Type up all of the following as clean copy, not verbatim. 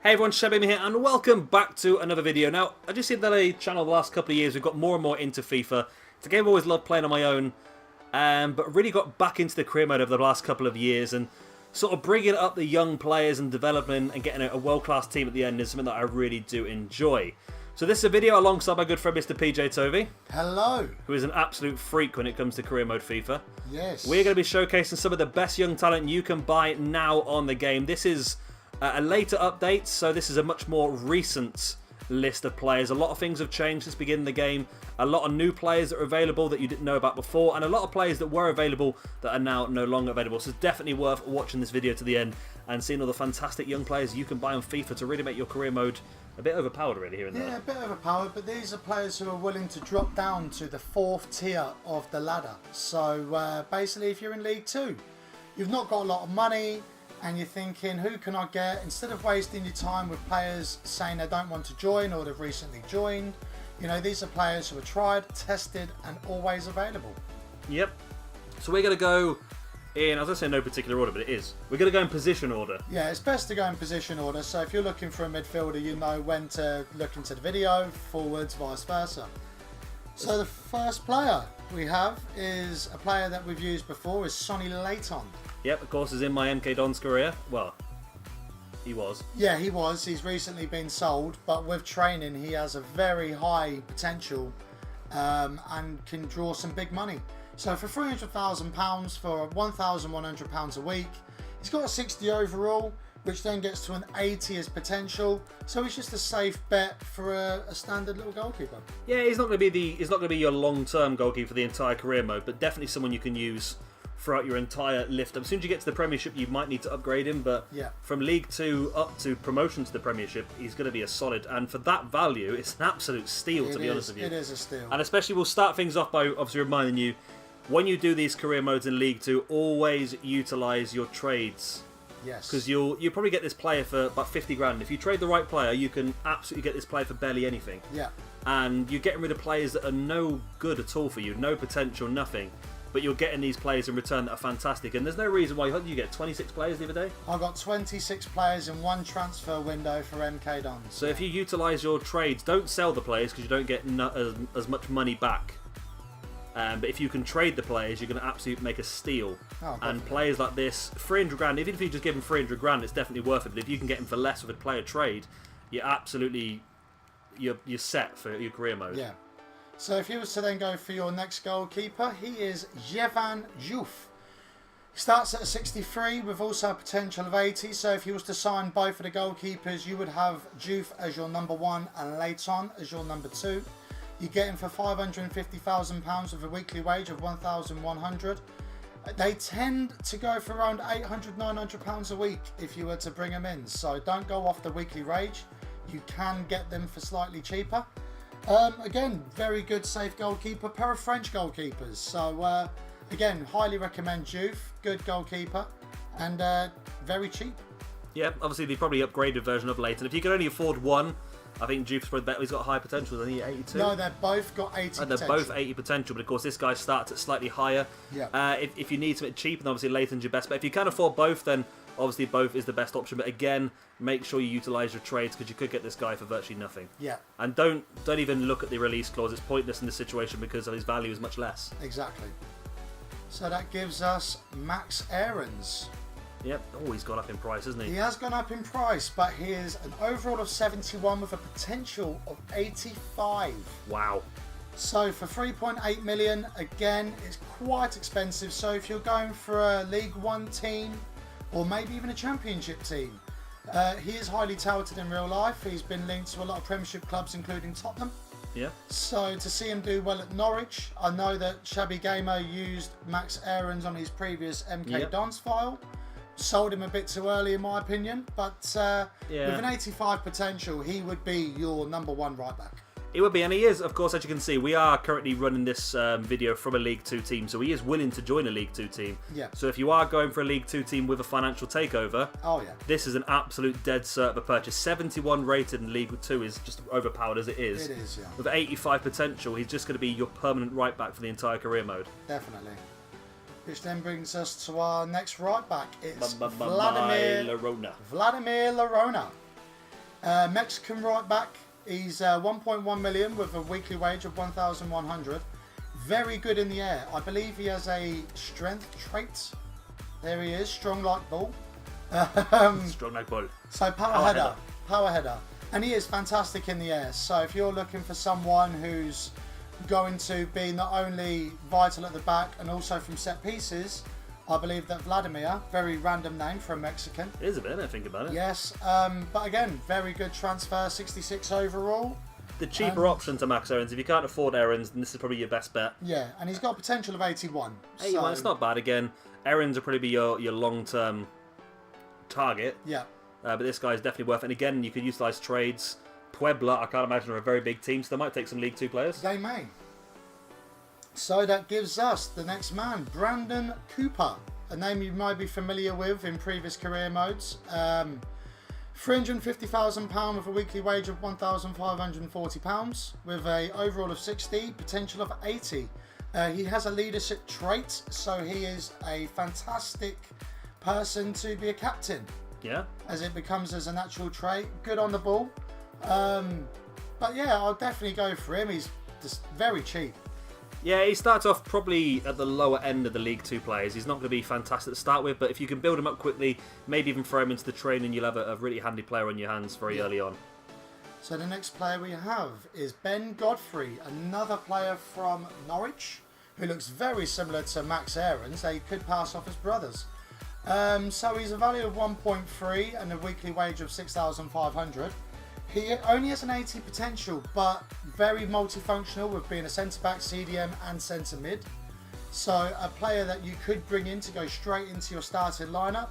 Hey everyone, Shabim here and welcome back to another video. Now, I just seen that the channel the last couple of years we've got more and more into FIFA. It's a game I've always loved playing on my own, but really got back into the career mode over the last couple of years, and sort of bringing up the young players and development and getting a world-class team at the end is something that I really do enjoy. So this is a video alongside my good friend Mr. PJ Tovey. Hello. Who is an absolute freak when it comes to career mode FIFA. Yes. We're going to be showcasing some of the best young talent you can buy now on the game. This is a later update, so this is a much more recent list of players. A lot of things have changed since beginning the game. A lot of new players that are available that you didn't know about before, and a lot of players that were available that are now no longer available. So it's definitely worth watching this video to the end and seeing all the fantastic young players you can buy on FIFA to really make your career mode a bit overpowered really here and there. Yeah, a bit overpowered, but these are players who are willing to drop down to the 4th tier of the ladder. So basically, if you're in League 2, you've not got a lot of money, and you're thinking, who can I get? Instead of wasting your time with players saying they don't want to join or they've recently joined, you know, these are players who are tried, tested, and always available. Yep. So we're going to go in, I was going to say no particular order, but it is. We're going to go in position order. Yeah, it's best to go in position order. So if you're looking for a midfielder, you know when to look into the video, forwards, vice versa. So the first player we have is a player that we've used before, is Sonny Layton. Yep, of course, is in my MK Dons career. Well, he was. Yeah, he was. He's recently been sold, but with training, he has a very high potential and can draw some big money. So for £300,000 for £1,100 a week, he's got a 60 overall, which then gets to an 80 as potential. So he's just a safe bet for a standard little goalkeeper. Yeah, he's not going to be your long-term goalkeeper for the entire career mode, but definitely someone you can use throughout your entire lift up. As soon as you get to the Premiership, you might need to upgrade him, but yeah, from League 2 up to promotion to the Premiership, he's going to be a solid. And for that value, it's an absolute steal, to be honest with you. It is a steal. And especially, we'll start things off by obviously reminding you, when you do these career modes in League 2, always utilise your trades. Yes. Because you'll probably get this player for about 50 grand. If you trade the right player, you can absolutely get this player for barely anything. Yeah. And you're getting rid of players that are no good at all for you, no potential, nothing. But you're getting these players in return that are fantastic. And there's no reason why. What did you get? 26 players the other day? I got 26 players in one transfer window for MK Dons. So if you utilise your trades, don't sell the players because you don't get as much money back. But if you can trade the players, you're going to absolutely make a steal. Oh, and players like this, 300 grand, even if you just give them 300 grand, it's definitely worth it. But if you can get them for less with a player trade, you're absolutely, you're set for your career mode. Yeah. So if you was to then go for your next goalkeeper, he is Jevan Diouf. He starts at a 63 with also a potential of 80. So if you was to sign both of the goalkeepers, you would have Diouf as your number 1 and Layton as your number 2. You get him for £550,000 with a weekly wage of £1,100. They tend to go for around £800, £900 a week if you were to bring them in. So don't go off the weekly wage. You can get them for slightly cheaper. Again, very good safe goalkeeper, pair of French goalkeepers. So again, highly recommend Diouf, good goalkeeper, and very cheap. Yeah, obviously the probably upgraded version of Layton. If you can only afford one, I think Diouf's probably better. He's got high potential than he 82. No, they've both got 80 potential. They're both 80 potential, but of course this guy starts at slightly higher. Yeah. If you need something cheap, then obviously Layton's your best bet. If you can afford both, then obviously both is the best option. But again, make sure you utilise your trades because you could get this guy for virtually nothing. Yeah. And don't even look at the release clause. It's pointless in this situation because his value is much less. Exactly. So that gives us Max Aarons. Yep. Oh, he's gone up in price, hasn't he? He has gone up in price, but he is an overall of 71 with a potential of 85. Wow. So for 3.8 million, again, it's quite expensive. So if you're going for a League 1 team or maybe even a Championship team, he is highly touted in real life. He's been linked to a lot of Premiership clubs, including Tottenham. Yeah. So to see him do well at Norwich, I know that Shabby Gamer used Max Aarons on his previous MK Dons file. Sold him a bit too early in my opinion, but with an 85 potential, he would be your number 1 right back. He would be, and he is, of course, as you can see, we are currently running this video from a League 2 team, so he is willing to join a League 2 team. Yeah. So if you are going for a League 2 team with a financial takeover, this is an absolute dead cert of a purchase. 71 rated in League 2 is just overpowered as it is. It is, yeah. With 85 potential, he's just going to be your permanent right back for the entire career mode. Definitely. Which then brings us to our next right back. It's Vladimir Larona. Vladimir Larona. Mexican right back. He's 1.1 million with a weekly wage of 1,100. Very good in the air. I believe he has a strength trait. There he is, strong like bull. Strong like bull. So power header. And he is fantastic in the air. So if you're looking for someone who's going to be not only vital at the back and also from set pieces, I believe that Vladimir, very random name for a Mexican. It is a bit, I think about it. Yes, but again, very good transfer, 66 overall. The cheaper option to max Aarons. If you can't afford Aarons, then this is probably your best bet. Yeah, and he's got a potential of 81. 81, it's not bad. Again, Aarons will probably be your long-term target. Yeah. But this guy's definitely worth it. And again, you could utilise trades. Puebla, I can't imagine, are a very big team, so they might take some League 2 players. They may. So that gives us the next man, Brandon Cooper, a name you might be familiar with in previous career modes. £350,000 with a weekly wage of £1,540, with a overall of 60, potential of 80. He has a leadership trait, so he is a fantastic person to be a captain. Yeah. As it becomes as a natural trait. Good on the ball. But yeah, I'll definitely go for him. He's just very cheap. Yeah, he starts off probably at the lower end of the League 2 players. He's not going to be fantastic to start with, but if you can build him up quickly, maybe even throw him into the training, you'll have a really handy player on your hands very early on. So the next player we have is Ben Godfrey, another player from Norwich, who looks very similar to Max Aarons. They could pass off as brothers. So he's a value of 1.3 and a weekly wage of 6,500. He only has an 80 potential, but very multifunctional with being a centre-back, CDM and centre-mid. So a player that you could bring in to go straight into your starting lineup.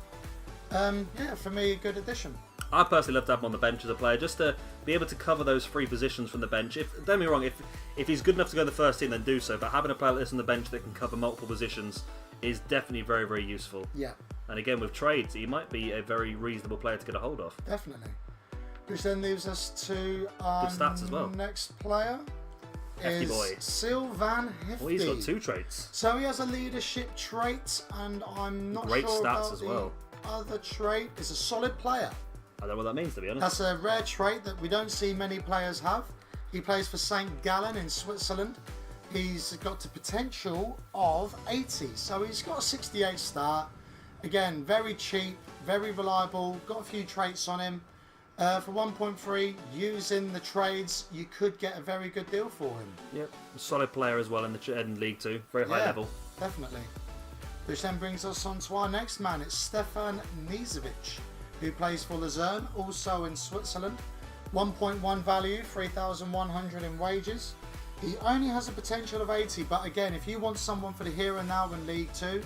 Yeah, for me, a good addition. I personally love to have him on the bench as a player, just to be able to cover those three positions from the bench. Don't get me wrong, if he's good enough to go in the first team, then do so. But having a player like this on the bench that can cover multiple positions is definitely very, very useful. Yeah. And again, with trades, he might be a very reasonable player to get a hold of. Definitely. Which then leaves us to our good stats as well. Next player. Hefty boy. Sylvan Hefty. Well, he's got 2 traits. So he has a leadership trait, and I'm not Great sure stats about as the well. other trait. Is a solid player. I don't know what that means, to be honest. That's a rare trait that we don't see many players have. He plays for St. Gallen in Switzerland. He's got the potential of 80, so he's got a 68 start. Again, very cheap, very reliable, got a few traits on him. For 1.3, using the trades, you could get a very good deal for him. Yep, solid player as well in League 2, very high level. Definitely. Which then brings us on to our next man. It's Stefan Nizovic, who plays for Luzern, also in Switzerland. 1.1 value, 3,100 in wages. He only has a potential of 80, but again, if you want someone for the here and now in League 2,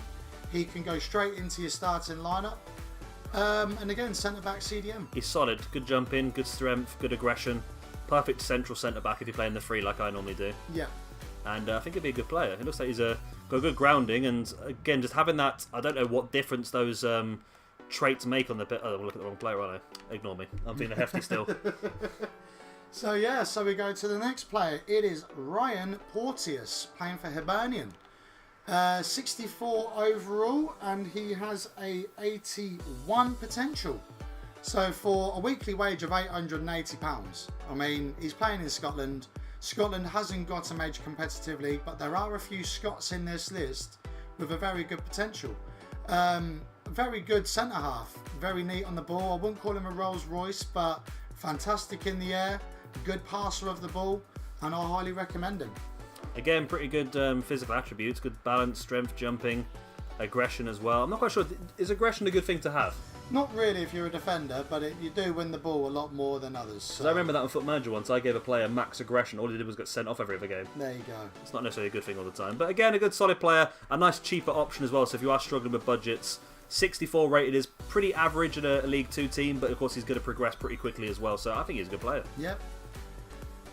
he can go straight into your starting lineup. And again, centre-back CDM. He's solid, good jump in, good strength, good aggression. Perfect central centre-back if you're playing the free like I normally do. Yeah. And I think he'd be a good player. It looks like he's got good grounding, and again, just having that, I don't know what difference those traits make on the bit. Oh, I'm looking at the wrong player, aren't I? Ignore me. I'm being a hefty still. So yeah, so we go to the next player. It is Ryan Porteous, playing for Hibernian. 64 overall, and he has a 81 potential. So for a weekly wage of £880, I mean, he's playing in Scotland. Scotland hasn't got a major competitive league, but there are a few Scots in this list with a very good potential. Very good centre half, very neat on the ball. I wouldn't call him a Rolls Royce, but fantastic in the air, good passer of the ball, and I highly recommend him. Again, pretty good physical attributes, good balance, strength, jumping, aggression as well. I'm not quite sure, is aggression a good thing to have? Not really if you're a defender, but you do win the ball a lot more than others. So. I remember that on Foot Manager once, I gave a player max aggression, all he did was get sent off every other game. There you go. It's not necessarily a good thing all the time. But again, a good solid player, a nice cheaper option as well, so if you are struggling with budgets, 64 rated is pretty average in a League 2 team, but of course he's going to progress pretty quickly as well, so I think he's a good player. Yep.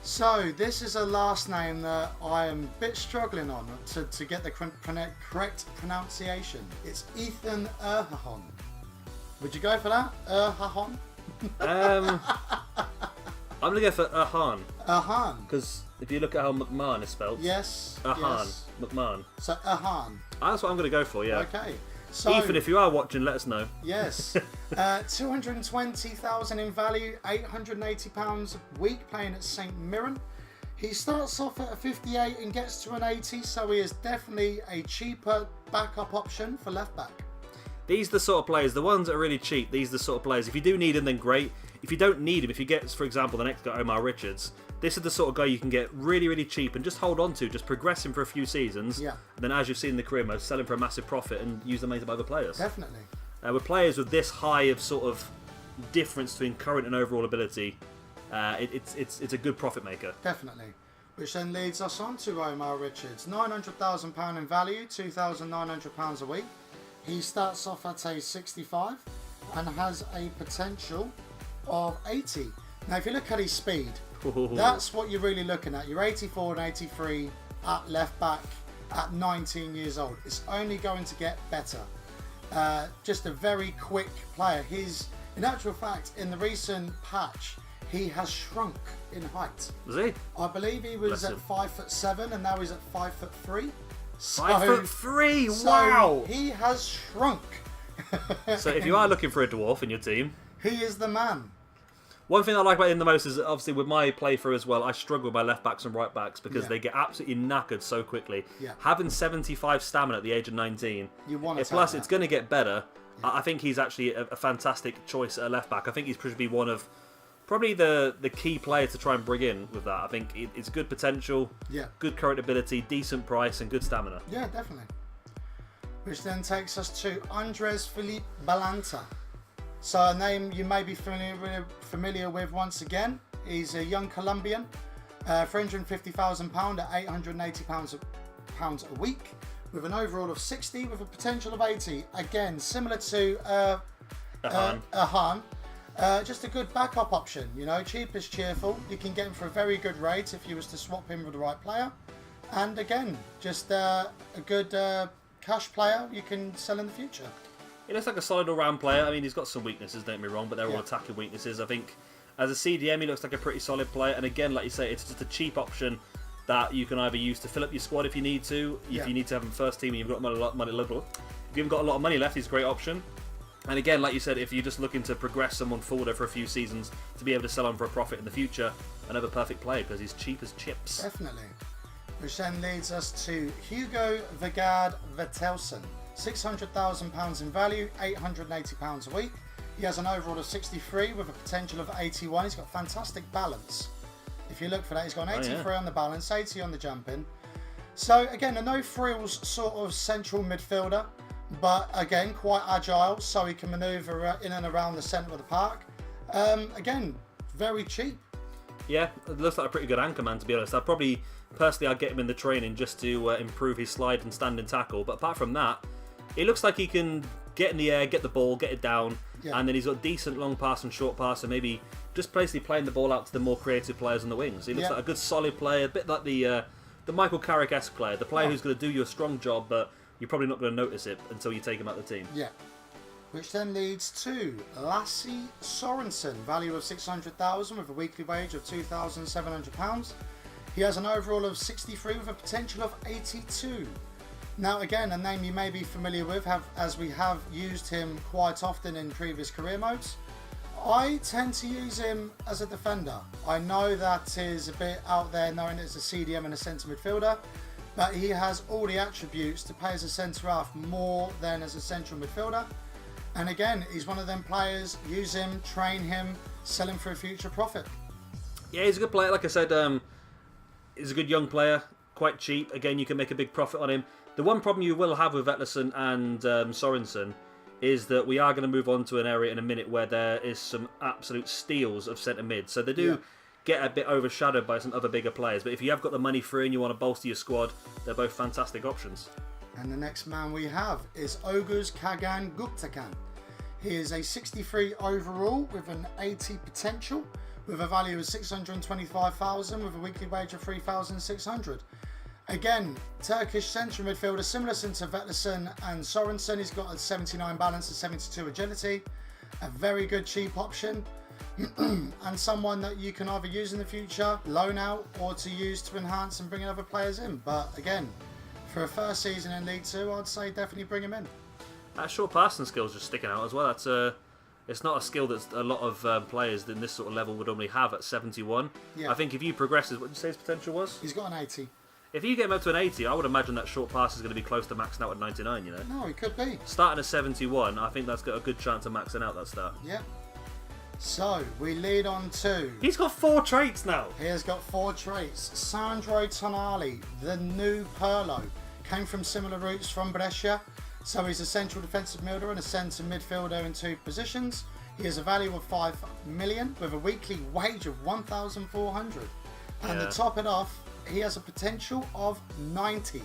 So, this is a last name that I am a bit struggling on to get the correct pronunciation. It's Ethan Erhahon. Would you go for that? Erhahon? I'm going to go for Erhan. Erhan. Because if you look at how McMahon is spelled. Yes. Erhan. Yes. McMahon. So, Erhan. That's what I'm going to go for, yeah. Okay. So, Ethan, if you are watching, let us know. yes, 220,000 in value, £880 a week, playing at St Mirren. He starts off at a 58 and gets to an 80, so he is definitely a cheaper backup option for left back. These are the sort of players, the ones that are really cheap, these are the sort of players, if you do need him, then great. If you don't need him, if you get, for example, the next guy, Omar Richards, this is the sort of guy you can get really, really cheap and just hold on to, just progress him for a few seasons. Yeah. And then, as you've seen in the career mode, sell him for a massive profit and use the money to buy other players. Definitely. With players with this high of sort of difference between current and overall ability, it's a good profit maker. Definitely. Which then leads us on to Omar Richards. £900,000 in value, £2,900 a week. He starts off at a 65 and has a potential of 80. Now, if you look at his speed, that's what you're really looking at. You're 84 and 83 at left back at 19 years old. It's only going to get better. Just a very quick player. In actual fact, in the recent patch, he has shrunk in height. Was he? I believe he was at 5'7" and now he's at 5'3". 5'3", so wow! He has shrunk. So if you are looking for a dwarf in your team, he is the man. One thing I like about him the most is that obviously with my playthrough as well, I struggle with my left backs and right backs because they get absolutely knackered so quickly. Yeah. Having 75 stamina at the age of 19, you want to plus it's going to get better. Yeah. I think he's actually a fantastic choice at left back. I think he's probably one of probably the key player to try and bring in with that. I think it's good potential, good current ability, decent price, and good stamina. Yeah, definitely. Which then takes us to Andres Philippe Balanta. So a name you may be familiar with once again. He's a young Colombian, £350,000 at £880 a week, with an overall of 60 with a potential of 80. Again, similar to Ahan. Just a good backup option, cheap is cheerful. You can get him for a very good rate if you was to swap him with the right player. And again, just a good cash player you can sell in the future. He looks like a solid all-round player. I mean, he's got some weaknesses, don't get me wrong, but they're all attacking weaknesses. I think as a CDM, he looks like a pretty solid player. And again, like you say, it's just a cheap option that you can either use to fill up your squad if you need to. If you need to have him first team and you've got a lot of money left, if you haven't got a lot of money left, he's a great option. And again, like you said, if you're just looking to progress someone forward for a few seasons to be able to sell on for a profit in the future, another perfect player because he's cheap as chips. Definitely. Which then leads us to Hugo Vegard Vettelsen. £600,000 in value, £880 a week. He has an overall of 63 with a potential of 81. He's got fantastic balance. If you look for that, he's got an 83 on the balance, 80 on the jumping. So again, a no-frills sort of central midfielder, but again, quite agile, so he can manoeuvre in and around the centre of the park. Again, very cheap. Yeah, it looks like a pretty good anchor man, to be honest. I'd get him in the training just to improve his slide and standing tackle. But apart from that, it looks like he can get in the air, get the ball, get it down, and then he's got decent long pass and short pass, and maybe just basically playing the ball out to the more creative players on the wings. He looks like a good solid player, a bit like the Michael Carrick-esque player, the player who's going to do you a strong job, but you're probably not going to notice it until you take him out of the team. Yeah. Which then leads to Lasse Sorensen, value of 600,000 with a weekly wage of £2,700. He has an overall of 63 with a potential of 82. Now again, a name you may be familiar with, as we have used him quite often in previous career modes. I tend to use him as a defender. I know that is a bit out there knowing it's a CDM and a centre midfielder, but he has all the attributes to play as a centre half more than as a central midfielder. And again, he's one of them players, use him, train him, sell him for a future profit. Yeah, he's a good player. Like I said, he's a good young player, quite cheap. Again, you can make a big profit on him. The one problem you will have with Vettelsen and Sorensen is that we are going to move on to an area in a minute where there is some absolute steals of centre mid. So they do get a bit overshadowed by some other bigger players. But if you have got the money free and you want to bolster your squad, they're both fantastic options. And the next man we have is Ogres Cagin Gupta. He is a 63 overall with an 80 potential, with a value of 625,000 with a weekly wage of 3,600. Again, Turkish central midfielder, similar to Vettelsen and Sorensen. He's got a 79 balance and 72 agility. A very good cheap option. And someone that you can either use in the future, loan out, or to use to enhance and bring other players in. But again, for a first season in League 2, I'd say definitely bring him in. That short passing skill's just sticking out as well. It's not a skill that a lot of players in this sort of level would normally have at 71. Yeah. I think if you progress, what did you say his potential was? He's got an 80. If you get him up to an 80, I would imagine that short pass is going to be close to maxing out at 99, you know? No, he could be. Starting at 71, I think that's got a good chance of maxing out that stat. Yep. So, we lead on to... He's got 4 traits now! He has got 4 traits. Sandro Tonali, the new Pirlo, came from similar roots from Brescia. So he's a central defensive midfielder and a centre midfielder in 2 positions. He has a value of 5 million with a weekly wage of 1,400. And to top it off, he has a potential of 90.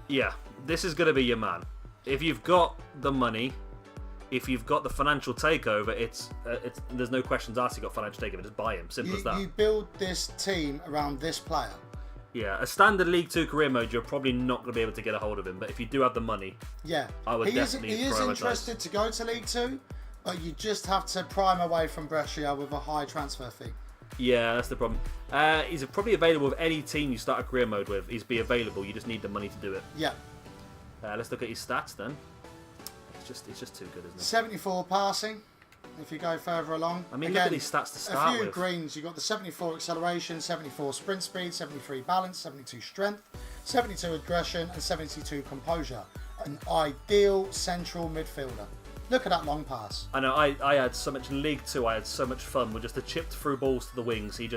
Yeah, this is going to be your man. If you've got the money, if you've got the financial takeover, it's there's no questions asked. You got financial takeover, just buy him. Simple as that. You build this team around this player. Yeah, a standard League 2 career mode, you're probably not going to be able to get a hold of him. But if you do have the money, yeah, I would definitely He is interested to go to League 2, but you just have to prime away from Brescia with a high transfer fee. Yeah, that's the problem. He's probably available with any team you start a career mode with. He's available. You just need the money to do it. Yeah. Let's look at his stats then. It's just too good, isn't it? 74 passing. If you go further along, I mean, look at these stats to start with. A few greens. You've got the 74 acceleration, 74 sprint speed, 73 balance, 72 strength, 72 aggression, and 72 composure. An ideal central midfielder. Look at that long pass. I know. I had so much in League 2. I had so much fun with just the chipped through balls to the wings. He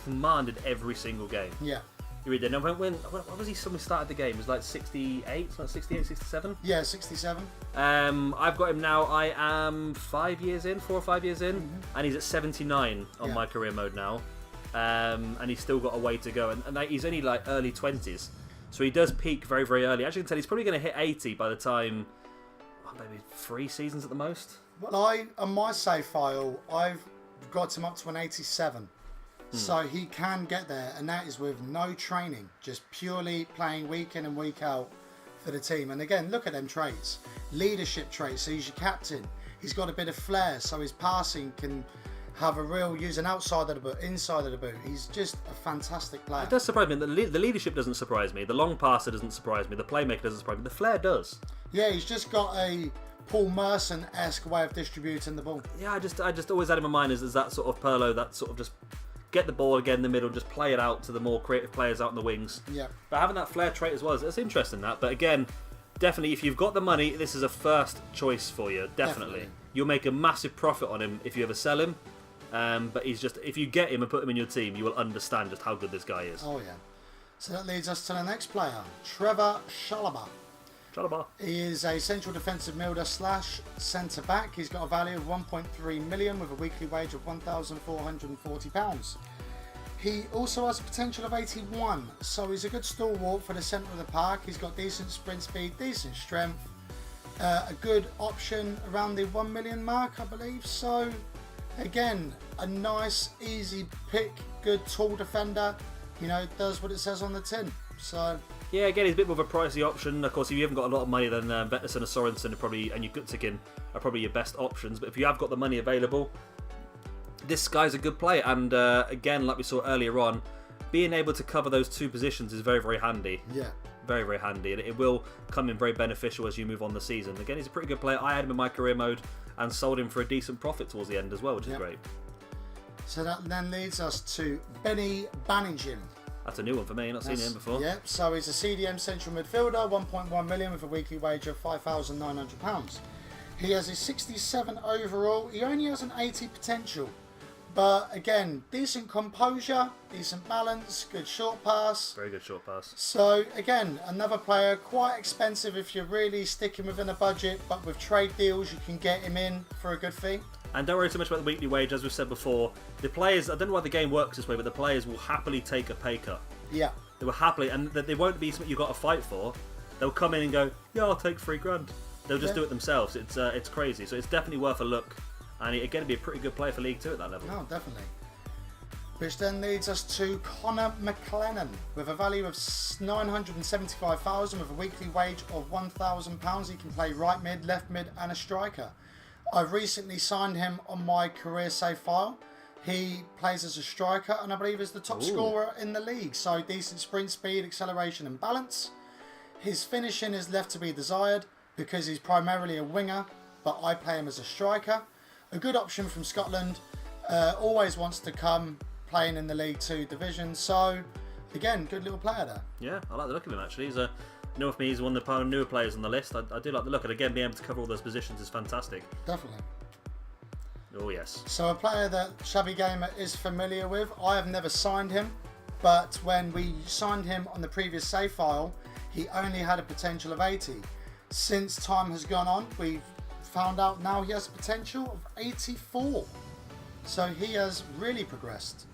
commanded every single game. Yeah. He really did. Now, when was he? When we started the game, it was like 68, 67. Yeah, 67. I've got him now. I am 4 or 5 years in, and he's at 79 on my career mode now, and he's still got a way to go. And he's only like early 20s, so he does peak very, very early. As you can tell, he's probably going to hit 80 by the time, maybe 3 seasons at the most. Well, on my save file, I've got him up to an 87. So he can get there, and that is with no training, just purely playing week in and week out for the team. And again, look at them traits. Leadership traits, so he's your captain. He's got a bit of flair, so his passing can have a real use an outside of the boot, inside of the boot. He's just a fantastic player. It does surprise me. The leadership doesn't surprise me. The long passer doesn't surprise me. The playmaker doesn't surprise me. The flair does. Yeah, he's just got a Paul Merson-esque way of distributing the ball. Yeah, I just always had in my mind is that sort of Pirlo, that sort of just get the ball again in the middle, just play it out to the more creative players out in the wings. Yeah. But having that flair trait as well, it's interesting that. But again, definitely, if you've got the money, this is a first choice for you. Definitely. You'll make a massive profit on him if you ever sell him. But if you get him and put him in your team, you will understand just how good this guy is. Oh, yeah. So that leads us to the next player, Trevor Chalobah. Chalobah. He is a central defensive midfielder / centre back. He's got a value of 1.3 million with a weekly wage of £1,440. He also has a potential of 81, so he's a good stalwart for the centre of the park. He's got decent sprint speed, decent strength, a good option around the 1 million mark, I believe. So again, a nice, easy pick, good tall defender. You know, does what it says on the tin. So. Yeah, again, he's a bit more of a pricey option. Of course, if you haven't got a lot of money, then Vetterson and Sorensen and your Gupta are probably your best options. But if you have got the money available, this guy's a good player. And again, like we saw earlier on, being able to cover those 2 positions is very, very handy. Yeah. Very, very handy. And it will come in very beneficial as you move on the season. Again, he's a pretty good player. I had him in my career mode and sold him for a decent profit towards the end as well, which is great. So that then leads us to Benny Baningin. That's a new one for me. Not seen him before. Yep. So he's a CDM central midfielder, 1.1 million with a weekly wage of £5,900. He has a 67 overall. He only has an 80 potential, but again, decent composure, decent balance, good short pass. Very good short pass. So again, another player, quite expensive if you're really sticking within a budget, but with trade deals, you can get him in for a good fee. And don't worry so much about the weekly wage, as we've said before. The players, I don't know why the game works this way, but the players will happily take a pay cut. Yeah. They will happily, and they won't be something you've got to fight for. They'll come in and go, yeah, I'll take $3,000. They'll just do it themselves. It's crazy. So it's definitely worth a look. And again, be a pretty good player for League 2 at that level. No, definitely. Which then leads us to Connor McLennan with a value of $975,000 with a weekly wage of £1,000. He can play right mid, left mid, and a striker. I've recently signed him on my career save file. He plays as a striker and I believe is the top scorer in the league. So decent sprint speed, acceleration and balance. His finishing is left to be desired, because he's primarily a winger, but I play him as a striker. A good option from Scotland. Always wants to come playing in the League 2 division. So, again, good little player there. Yeah, I like the look of him actually. He's for me, he's one of the newer players on the list. I do like the look, and again, being able to cover all those positions is fantastic. Definitely. Oh yes. So a player that Shabby Gamer is familiar with. I have never signed him, but when we signed him on the previous save file, he only had a potential of 80. Since time has gone on, we've found out now he has a potential of 84. So he has really progressed.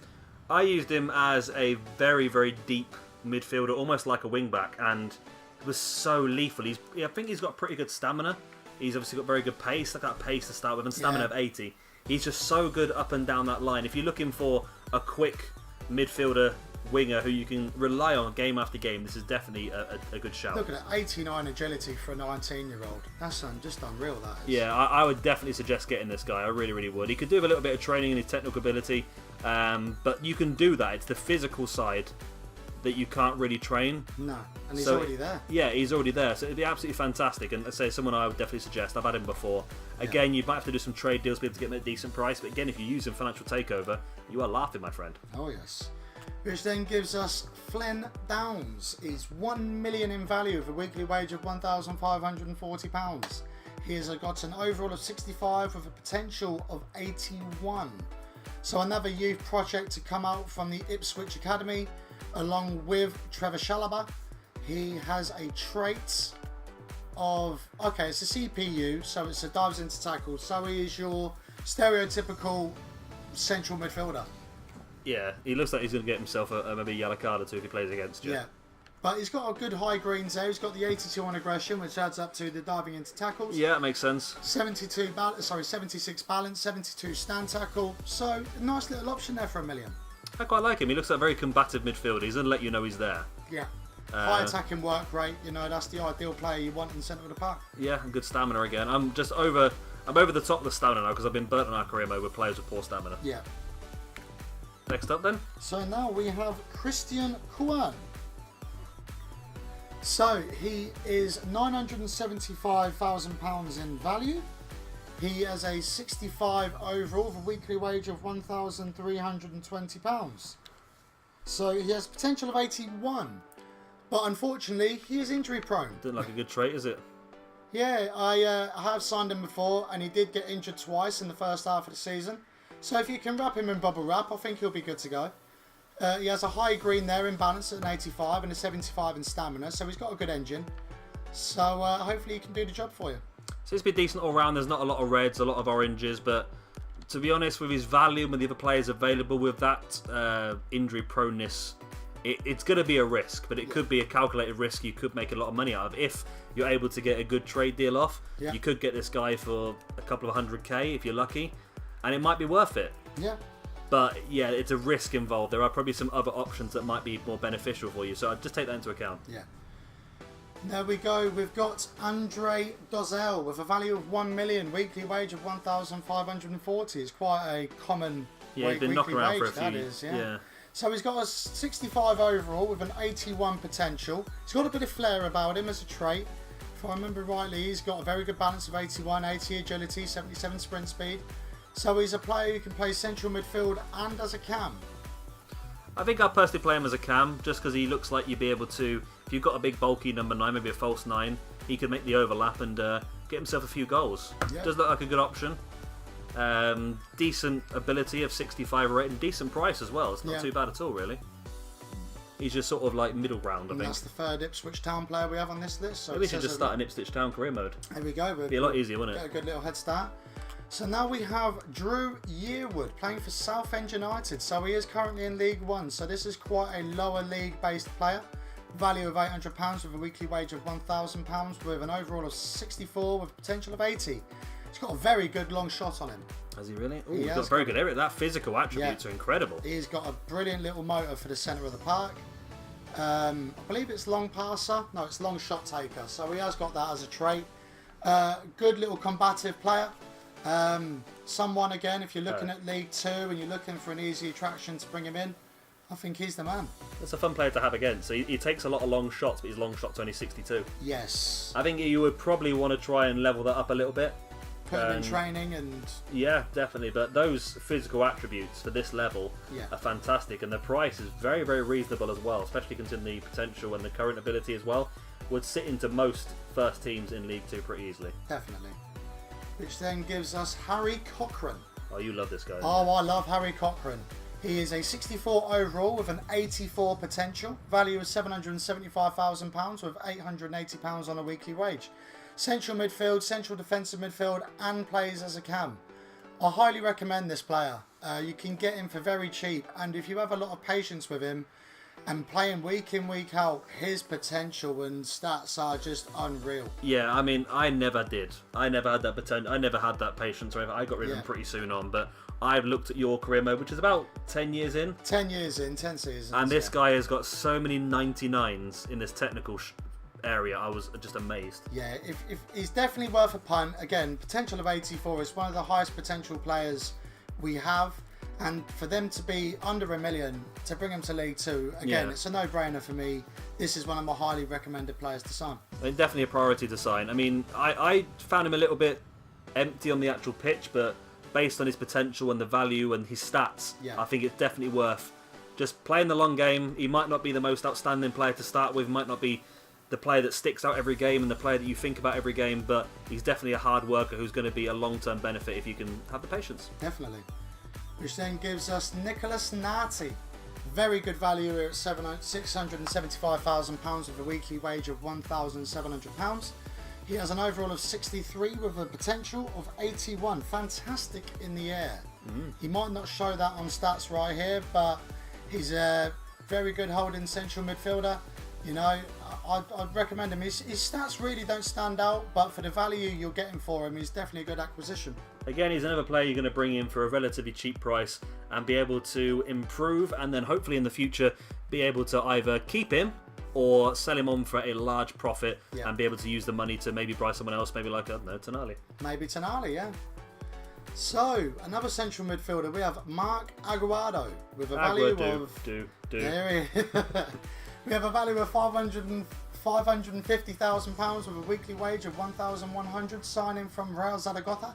I used him as a very, very deep midfielder, almost like a wing-back, and was so lethal. I think he's got pretty good stamina. He's obviously got very good pace, like that pace to start with, and stamina of 80. He's just so good up and down that line. If you're looking for a quick midfielder winger who you can rely on game after game, this is definitely a good shout. Look at it, 89 agility for a 19-year-old. That's just unreal, that is. Yeah, I would definitely suggest getting this guy. I really, really would. He could do a little bit of training in his technical ability, but you can do that. It's the physical side that you can't really train. No, and he's already there. Yeah, he's already there, so it'd be absolutely fantastic. And let's say someone I would definitely suggest. I've had him before. Again, you might have to do some trade deals to be able to get him at a decent price, but again, if you use him financial takeover, you are laughing, my friend. Oh yes. Which then gives us Flynn Downs. He's 1 million in value with a weekly wage of £1,540. He has got an overall of 65 with a potential of 81. So another youth project to come out from the Ipswich Academy, along with Trevor Chalobah. He has a trait of, okay, it's a CPU, so it's a dives into tackle. So he is your stereotypical central midfielder. Yeah, he looks like he's going to get himself maybe a yellow card or two if he plays against you. Yeah, but he's got a good high greens there. He's got the 82 on aggression, which adds up to the diving into tackles. Yeah, that makes sense. 76 balance, 72 stand tackle. So a nice little option there for $1 million. I quite like him. He looks like a very combative midfielder. He's going to let you know he's there. Yeah. High attacking work rate. You know, that's the ideal player you want in the centre of the park. Yeah, and good stamina again. I'm over the top of the stamina now because I've been burnt on our career mode with players with poor stamina. Yeah. Next up then. So now we have Christian Kouan. So he is £975,000 in value. He has a 65 overall with a weekly wage of £1,320. So he has potential of 81. But unfortunately, he is injury prone. Doesn't like a good trait, is it? Yeah, I have signed him before, and he did get injured twice in the first half of the season. So if you can wrap him in bubble wrap, I think he'll be good to go. He has a high green there in balance at an 85 and a 75 in stamina, so he's got a good engine. So hopefully he can do the job for you. Seems to be decent all round. There's not a lot of reds, a lot of oranges, but to be honest, with his value and with the other players available with that injury proneness, it's going to be a risk, but it could be a calculated risk you could make a lot of money out of. If you're able to get a good trade deal off, you could get this guy for a couple of 100k if you're lucky, and it might be worth it. Yeah. But yeah, it's a risk involved. There are probably some other options that might be more beneficial for you, so I'd just take that into account. Yeah. There we go. We've got Andre Dozel with a value of 1 million, weekly wage of 1,540. It's quite a common he's been knocking around for a few. That is, yeah. So he's got a 65 overall with an 81 potential. He's got a bit of flair about him as a trait. If I remember rightly, he's got a very good balance of 81, 80 agility, 77 sprint speed. So he's a player who can play central midfield and as a cam. I think I'll personally play him as a cam, just because he looks like you'd be able to, if you've got a big bulky number 9, maybe a false 9, he could make the overlap and get himself a few goals. Yeah. Does look like a good option. Decent ability of 65 rating, decent price as well. It's not too bad at all, really. He's just sort of like middle ground, I think. That's the third Ipswich Town player we have on this list. So maybe we should just start an Ipswich Town career mode. There we go. It'd be a lot easier, wouldn't it? Get a good little head start. So now we have Drew Yearwood playing for Southend United. So he is currently in League One. So this is quite a lower league-based player. Value of £800 with a weekly wage of £1,000 with an overall of 64 with a potential of 80. He's got a very good long shot on him. Has he really? Ooh, he's got very good area. That physical attributes are incredible. He's got a brilliant little motor for the centre of the park. I believe it's long passer. No, it's long shot taker. So he has got that as a trait. Good little combative player. Someone, again, if you're looking at League 2 and you're looking for an easy attraction to bring him in, I think he's the man. That's a fun player to have against. So he takes a lot of long shots, but his long shot's only 62. Yes. I think you would probably want to try and level that up a little bit. Put him in training and... Yeah, definitely. But those physical attributes for this level are fantastic. And the price is very, very reasonable as well, especially considering the potential and the current ability as well. Would sit into most first teams in League 2 pretty easily. Definitely. Which then gives us Harry Cochrane. Oh, you love this guy. Oh, I love Harry Cochrane. He is a 64 overall with an 84 potential. Value of £775,000 with £880 on a weekly wage. Central midfield, central defensive midfield, and plays as a cam. I highly recommend this player. You can get him for very cheap, and if you have a lot of patience with him and play him week in, week out, his potential and stats are just unreal. Yeah, I mean, I never did. I never had that potential. I never had that patience. I got rid of him pretty soon on, but I've looked at your career mode, which is about 10 years in. 10 years in, 10 seasons. And this guy has got so many 99s in this technical area. I was just amazed. Yeah, if he's definitely worth a punt. Again, potential of 84 is one of the highest potential players we have. And for them to be under $1 million, to bring him to League 2, again, it's a no-brainer for me. This is one of my highly recommended players to sign. Definitely a priority to sign. I mean, I found him a little bit empty on the actual pitch, but based on his potential and the value and his stats, I think it's definitely worth just playing the long game. He might not be the most outstanding player to start with, might not be the player that sticks out every game and the player that you think about every game, but he's definitely a hard worker who's going to be a long-term benefit if you can have the patience. Definitely. Which then gives us Nicholas Nati. Very good value here at £675,000 with a weekly wage of £1,700. He has an overall of 63 with a potential of 81. Fantastic in the air. He might not show that on stats right here, but he's a very good holding central midfielder. You know, I'd recommend him. His stats really don't stand out, but for the value you're getting for him, he's definitely a good acquisition. Again, he's another player you're going to bring in for a relatively cheap price and be able to improve, and then hopefully in the future be able to either keep him or sell him on for a large profit and be able to use the money to maybe buy someone else, maybe like, I don't know, Tonali. Maybe Tonali, yeah. So, another central midfielder, we have Mark Aguado with a value of... There he is. We have a value of £550,000 with a weekly wage of £1,100, signing from Real Zaragoza.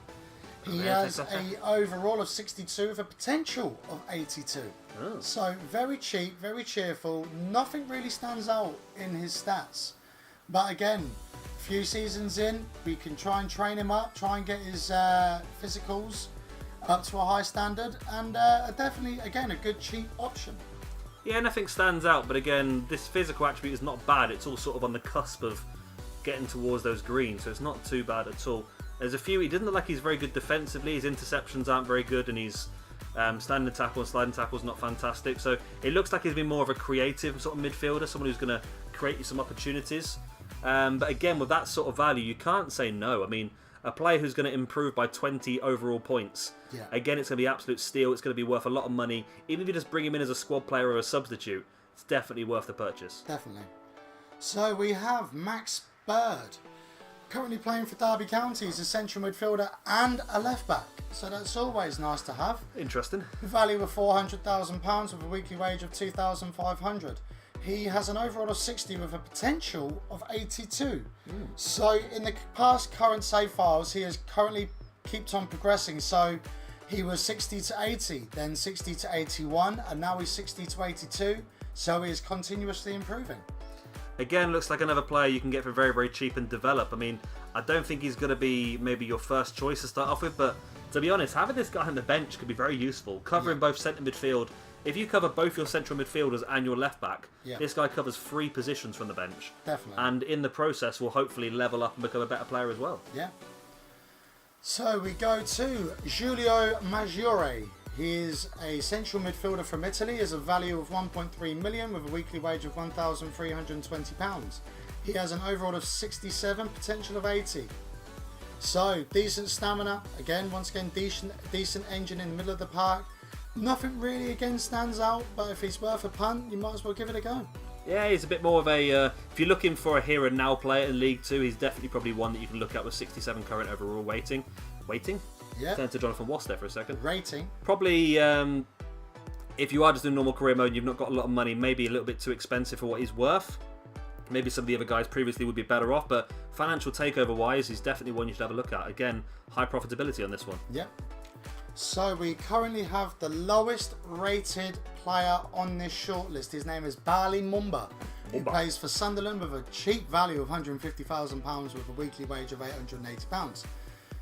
He has an overall of 62 with a potential of 82. Oh. So very cheap, very cheerful. Nothing really stands out in his stats. But again, a few seasons in, we can try and train him up, try and get his physicals up to a high standard, and definitely, again, a good cheap option. Yeah, nothing stands out, but again, this physical attribute is not bad. It's all sort of on the cusp of getting towards those greens, so it's not too bad at all. There's a few, he doesn't look like he's very good defensively, his interceptions aren't very good, and he's standing tackle and sliding tackle's not fantastic, so it looks like he's been more of a creative sort of midfielder, someone who's going to create you some opportunities. But again, with that sort of value, you can't say no. I mean, a player who's going to improve by 20 overall points, again, it's going to be absolute steal, it's going to be worth a lot of money. Even if you just bring him in as a squad player or a substitute, it's definitely worth the purchase. Definitely. So we have Max Byrd, currently playing for Derby County as a central midfielder and a left back. So that's always nice to have. Interesting. Value of £400,000 with a weekly wage of £2,500. He has an overall of 60 with a potential of 82. So in the past current save files, he has currently kept on progressing. So he was 60 to 80, then 60 to 81, and now he's 60 to 82. So he is continuously improving. Again, looks like another player you can get for very, very cheap and develop. I mean, I don't think he's going to be maybe your first choice to start off with, but to be honest, having this guy on the bench could be very useful. Covering both centre midfield. If you cover both your central midfielders and your left back, this guy covers 3 positions from the bench. Definitely. And in the process will hopefully level up and become a better player as well. Yeah. So we go to Judeo Maggiore. He is a central midfielder from Italy, has a value of 1.3 million with a weekly wage of £1,320. He has an overall of 67, potential of 80. So decent stamina, again, once again, decent engine in the middle of the park. Nothing really again stands out, but if he's worth a punt, you might as well give it a go. Yeah, he's a bit more of a... if you're looking for a here and now player in League 2, he's definitely probably one that you can look at with 67 current overall waiting? Yeah. Turn to Jonathan Wass there for a second. Rating. Probably, If you are just doing normal career mode and you've not got a lot of money, maybe a little bit too expensive for what he's worth. Maybe some of the other guys previously would be better off, but financial takeover wise, he's definitely one you should have a look at. Again, high profitability on this one. Yep. So we currently have the lowest rated player on this shortlist. His name is Barley Moomba. He plays for Sunderland with a cheap value of £150,000 with a weekly wage of £880.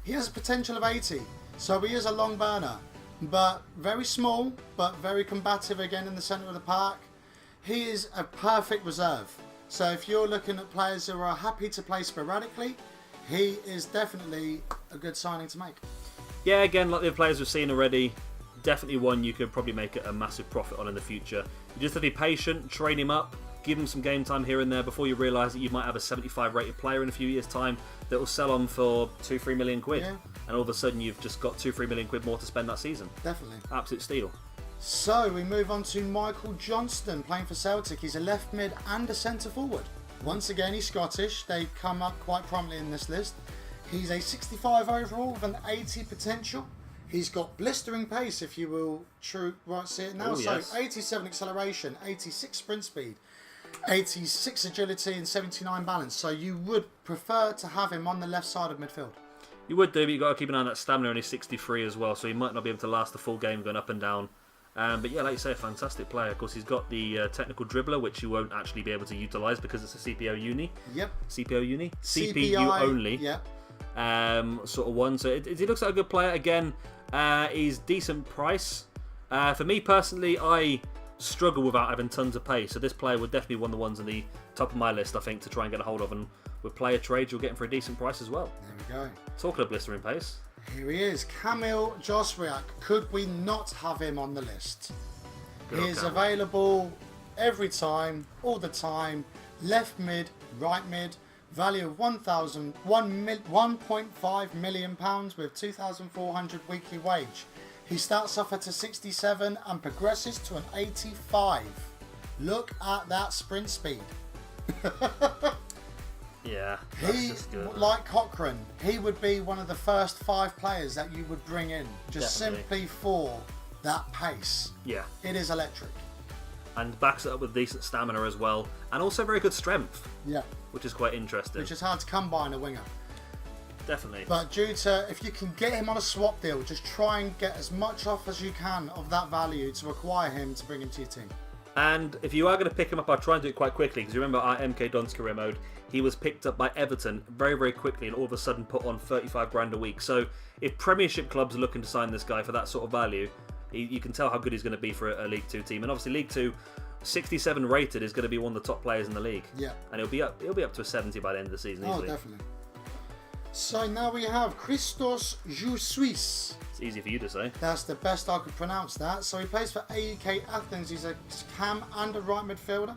He has a potential of 80, so he is a long burner, but very small, but very combative again in the centre of the park. He is a perfect reserve. So if you're looking at players who are happy to play sporadically, he is definitely a good signing to make. Yeah, again, like the players we've seen already, definitely one you could probably make a massive profit on in the future. You just have to be patient, train him up, give him some game time here and there before you realise that you might have a 75 rated player in a few years' time that will sell on for 2-3 million quid. Yeah. And all of a sudden you've just got 2-3 million quid more to spend that season. Definitely. Absolute steal. So we move on to Michael Johnston playing for Celtic. He's a left mid and a centre forward. Once again, he's Scottish. They come up quite prominently in this list. He's a 65 overall with an 80 potential. He's got blistering pace, if you will see it now. Oh, yes. So 87 acceleration, 86 sprint speed, 86 agility and 79 balance. So you would prefer to have him on the left side of midfield. You would do, but you've got to keep an eye on that stamina, and he's 63 as well, so he might not be able to last the full game going up and down. But yeah, like you say, a fantastic player. Of course, he's got the technical dribbler, which you won't actually be able to utilise because it's a CPO uni. Yep. CPO uni? CPI, CPU only. Yep. Sort of one. So he looks like a good player. Again, he's decent price. For me personally, I struggle without having tons of pace. So this player would definitely be one of the ones on the top of my list, I think, to try and get a hold of. And with player trades, you'll get him for a decent price as well. There we go. Talking of blistering pace. Here he is, Camel Joswiak. Could we not have him on the list? Good He old is Camel. available every time, all the time. Left mid, right mid. Value of £1.5 million with 2,400 weekly wage. He starts off at a 67 and progresses to an 85. Look at that sprint speed. Yeah, that's He, just good. like Cochrane, he would be one of the first 5 players that you would bring in just Definitely. simply for that pace. Yeah, It is electric. and backs it up with decent stamina as well, and also very good strength, Yeah, which is quite interesting. which is hard to come by in a winger. Definitely. But due to, if you can get him on a swap deal, just try and get as much off as you can of that value to acquire him to bring him to your team. And if you are going to pick him up, I'll try and do it quite quickly, because you remember our MK Don's career mode, he was picked up by Everton very, very quickly and all of a sudden put on 35 grand a week. So if Premiership clubs are looking to sign this guy for that sort of value, you can tell how good he's going to be for a League 2 team. And obviously League 2, 67 rated, is going to be one of the top players in the league. Yeah. And he'll be up to a 70 by the end of the season Oh, easily. definitely. So now we have Christos Joswiak. It's easy for you to say. That's the best I could pronounce that. So he plays for AEK Athens. He's a cam and a right midfielder.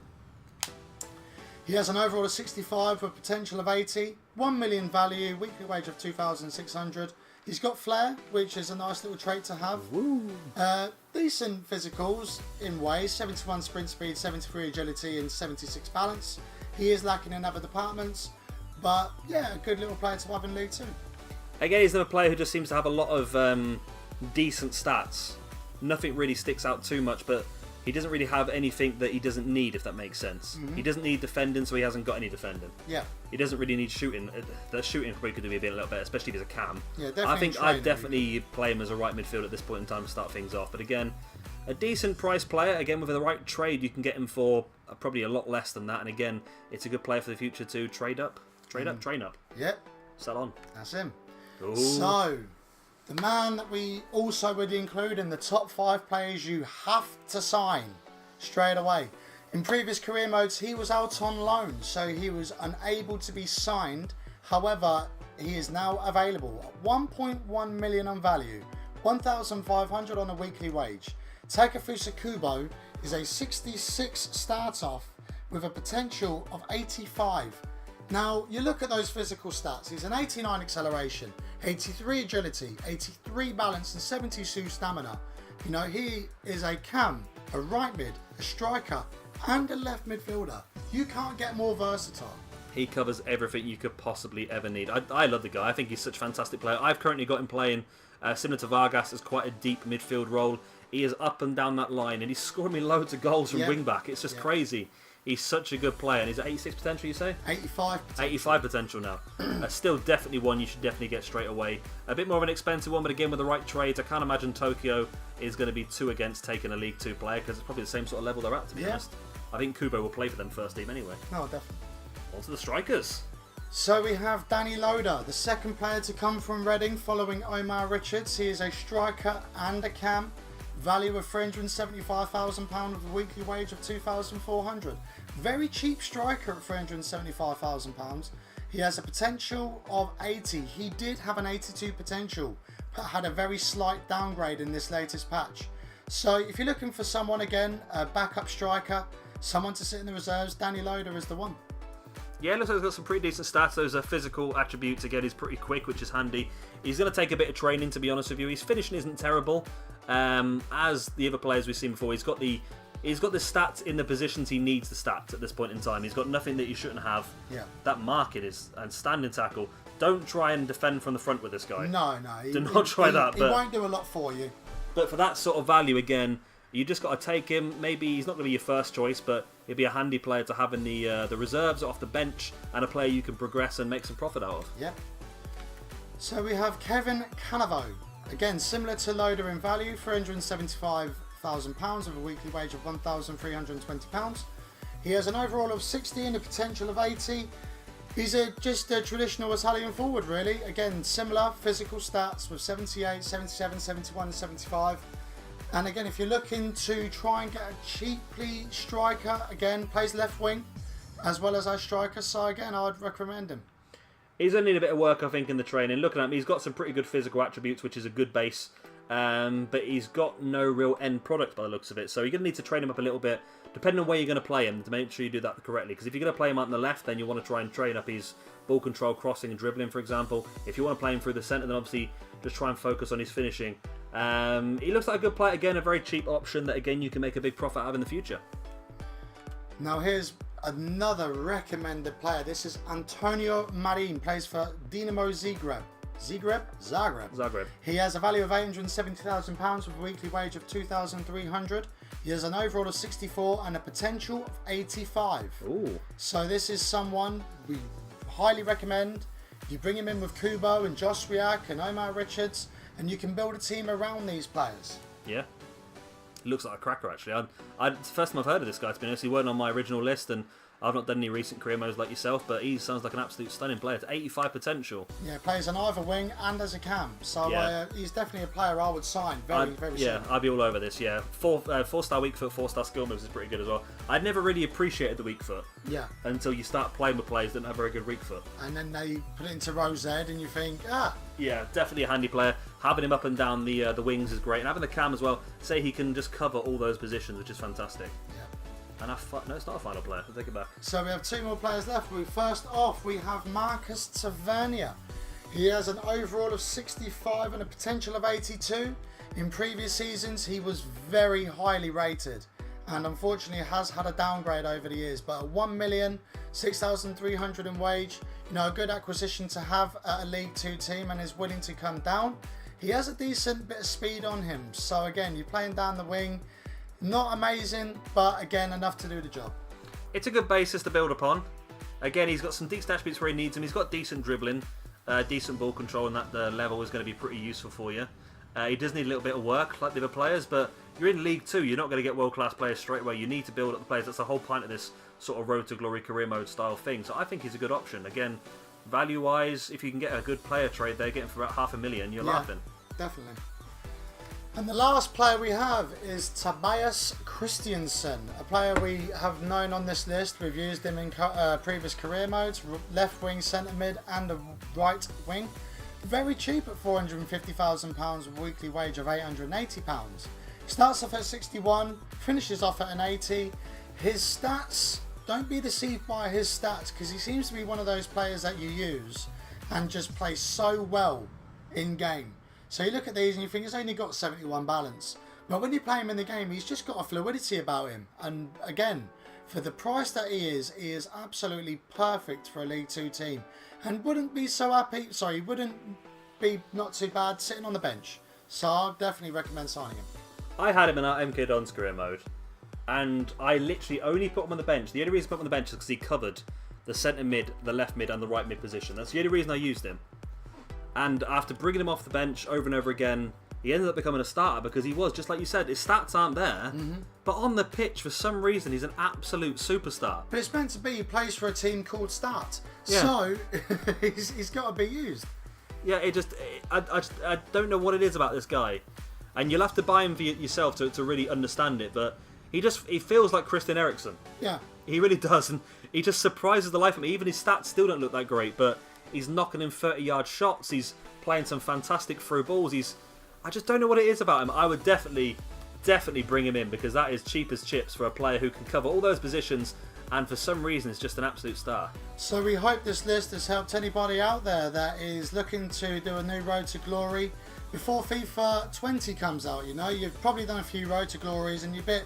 He has an overall of 65 with potential of 80. 1 million value, weekly wage of 2,600. He's got flair, which is a nice little trait to have. Decent physicals in ways. 71 sprint speed, 73 agility and 76 balance. He is lacking in other departments. But yeah, a good little player to have in League 2. Again, he's another player who just seems to have a lot of decent stats. Nothing really sticks out too much, but he doesn't really have anything that he doesn't need, if that makes sense. He doesn't need defending, so he hasn't got any defending. Yeah. He doesn't really need shooting. The shooting probably could be a little better, especially if he's a cam. Yeah, definitely I think in I'd training. definitely play him as a right midfield at this point in time to start things off. But again, a decent price player. Again, with the right trade, you can get him for probably a lot less than that. And again, it's a good player for the future to trade up. Train up. Yep, Sell on. that's him. Ooh. So, the man that we also would include in the top 5 players you have to sign straight away. In previous career modes, he was out on loan, so he was unable to be signed. However, he is now available at 1.1 million on value, 1,500 on a weekly wage. Takefusa Kubo is a 66 start off with a potential of 85. Now, you look at those physical stats. He's an 89 acceleration, 83 agility, 83 balance, and 72 stamina. You know, he is a cam, a right mid, a striker, and a left midfielder. You can't get more versatile. He covers everything you could possibly ever need. I love the guy. I think he's such a fantastic player. I've currently got him playing, similar to Vargas, as quite a deep midfield role. he is up and down that line, and he's scoring me loads of goals from wing back. It's just crazy. He's such a good player, and he's at 86 potential, you say? 85 potential. 85 potential now. Still definitely one you should definitely get straight away. A bit more of an expensive one, but again, with the right trades, I can't imagine Tokyo is going to be too against taking a League 2 player, because it's probably the same sort of level they're at, to be honest. I think Kubo will play for them first team anyway. No, definitely. On to the strikers. So we have Danny Loader, the second player to come from Reading following Omar Richards. He is a striker and a cam. Value of £375,000 with a weekly wage of £2,400. Very cheap striker at £375,000. He has a potential of 80. He did have an 82 potential, but had a very slight downgrade in this latest patch. So if you're looking for someone, again, a backup striker, someone to sit in the reserves, Danny Loader is the one. Yeah, looks like he's got some pretty decent stats. Those are physical attributes. Again, he's pretty quick, which is handy. He's going to take a bit of training, to be honest with you. His finishing isn't terrible. As the other players we've seen before, he's got the stats in the positions he needs the stats at this point in time. He's got nothing that you shouldn't have. Yeah. That market is, and standing tackle. Don't try and defend from the front with this guy. No. Do not try that. He won't do a lot for you. But for that sort of value, again, you just got to take him. Maybe he's not going to be your first choice, but he'll be a handy player to have in the reserves off the bench, and a player you can progress and make some profit out of. Yeah. So we have Kevin Canavo. Again, similar to Loader in value, £375,000 with a weekly wage of £1,320. He has an overall of 60 and a potential of 80. He's just a traditional Italian forward, really. Again, similar physical stats with 78, 77, 71 and 75. And again, if you're looking to try and get a cheaply striker, again, plays left wing as well as our striker. So again, I'd recommend him. He's going to need a bit of work, I think, in the training. Looking at him, he's got some pretty good physical attributes, which is a good base. But he's got no real end product by the looks of it. So you're going to need to train him up a little bit, depending on where you're going to play him, to make sure you do that correctly. Because if you're going to play him out on the left, then you want to try and train up his ball control, crossing and dribbling, for example. If you want to play him through the centre, then obviously just try and focus on his finishing. He looks like a good player. Again, a very cheap option that, again, you can make a big profit out of in the future. Now here's another recommended player. This is Antonio Marin, plays for Dinamo Zagreb. Zagreb. He has a value of £870,000 with a weekly wage of £2,300. He has an overall of 64 and a potential of 85. Ooh. So this is someone we highly recommend. You bring him in with Kubo and Joswiak and Omar Richards, and you can build a team around these players. Yeah. He looks like a cracker, actually. It's the first time I've heard of this guy, to be honest. He weren't on my original list, and I've not done any recent career modes like yourself, but he sounds like an absolute stunning player. To 85 potential. Yeah, plays on either wing and as a cam. So he's definitely a player I would sign very soon. Yeah, I'd be all over this, yeah. 4-star weak foot, 4-star skill moves is pretty good as well. I'd never really appreciated the weak foot. Yeah. Until you start playing with players that don't have very good weak foot. And then they put it into Rose Ed and you think, Yeah, definitely a handy player. Having him up and down the wings is great. And having the cam as well, say he can just cover all those positions, which is fantastic. Yeah. And no, it's not a final player. I'll take it back. So we have two more players left. First off, we have Marcus Tavernier. He has an overall of 65 and a potential of 82. In previous seasons, he was very highly rated, and unfortunately has had a downgrade over the years. But at 1,006,300 in wage, a good acquisition to have at a League 2 team, and is willing to come down. He has a decent bit of speed on him. So again, you're playing down the wing. Not amazing, but again, enough to do the job. It's a good basis to build upon. Again, he's got some decent attributes where he needs them. He's got decent dribbling, decent ball control, and that level is going to be pretty useful for you. He does need a little bit of work, like the other players, but you're in League 2. You're not going to get world-class players straight away. You need to build up the players. That's the whole point of this sort of Road to Glory career mode style thing. So I think he's a good option. Again, value-wise, if you can get a good player trade there, getting for about $500,000, you're laughing. Definitely. And the last player we have is Tobias Christiansen, a player we have known on this list. We've used him in previous career modes, left wing, centre mid and a right wing. Very cheap at £450,000 with a weekly wage of £880. Starts off at 61, finishes off at an 80. His stats, don't be deceived by his stats, because he seems to be one of those players that you use and just plays so well in game. So you look at these and you think he's only got 71 balance. But when you play him in the game, he's just got a fluidity about him. And again, for the price that he is absolutely perfect for a League 2 team. And wouldn't be not too bad sitting on the bench. So I'll definitely recommend signing him. I had him in our MK Dons career mode, and I literally only put him on the bench. The only reason I put him on the bench is because he covered the centre mid, the left mid, and the right mid position. That's the only reason I used him. And after bringing him off the bench over and over again, he ended up becoming a starter because he was, just like you said, his stats aren't there, but on the pitch, for some reason, he's an absolute superstar. But it's meant to be, he plays for a team called Start, Yeah. so he's got to be used. Yeah, I don't know what it is about this guy. And you'll have to buy him for yourself to really understand it, but he feels like Christian Eriksen. Yeah. He really does, and he just surprises the life of me. Even his stats still don't look that great, but he's knocking in 30-yard shots, he's playing some fantastic through balls, I just don't know what it is about him. I would definitely bring him in because that is cheap as chips for a player who can cover all those positions and for some reason is just an absolute star. So we hope this list has helped anybody out there that is looking to do a new Road to Glory before FIFA 20 comes out. You know, you've probably done a few Road to Glories and you're a bit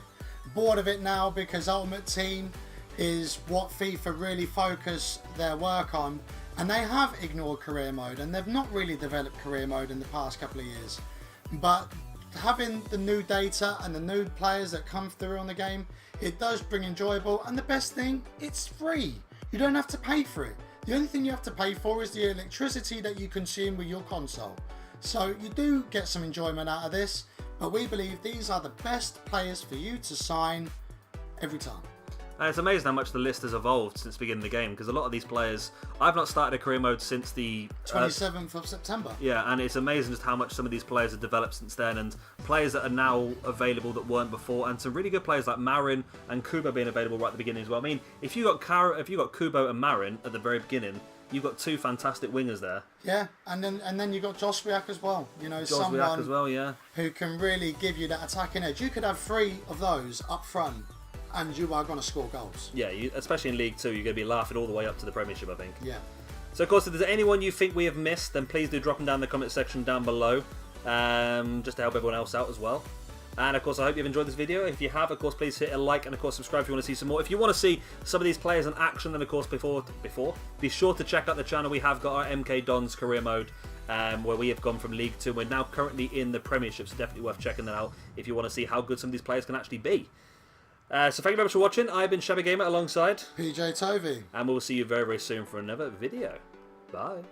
bored of it now because Ultimate Team is what FIFA really focus their work on, and they have ignored career mode and they've not really developed career mode in the past couple of years. But having the new data and the new players that come through on the game, it does bring enjoyable, and the best thing, it's free. You don't have to pay for it. The only thing you have to pay for is the electricity that you consume with your console. So you do get some enjoyment out of this, but we believe these are the best players for you to sign every time. And it's amazing how much the list has evolved since the beginning of the game, because a lot of these players, I've not started a career mode since the 27th of September. Yeah, and it's amazing just how much some of these players have developed since then, and players that are now available that weren't before, and some really good players like Marin and Kubo being available right at the beginning as well. I mean, if you got Kubo and Marin at the very beginning, you've got two fantastic wingers there. Yeah, and then you got Joswiak as well. You know, Joswiak someone as well, yeah, who can really give you that attacking edge. You could have 3 of those up front, and you are going to score goals. Yeah, especially in League 2, you're going to be laughing all the way up to the Premiership, I think. Yeah. So, of course, if there's anyone you think we have missed, then please do drop them down in the comment section down below, just to help everyone else out as well. And, of course, I hope you've enjoyed this video. If you have, of course, please hit a like and, of course, subscribe if you want to see some more. If you want to see some of these players in action, then, of course, be sure to check out the channel. We have got our MK Dons career mode, where we have gone from League 2. We're now currently in the Premiership, so definitely worth checking that out if you want to see how good some of these players can actually be. So thank you very much for watching. I've been Shabba Gamer alongside PJ Tovey. and we'll see you very, very soon for another video. Bye.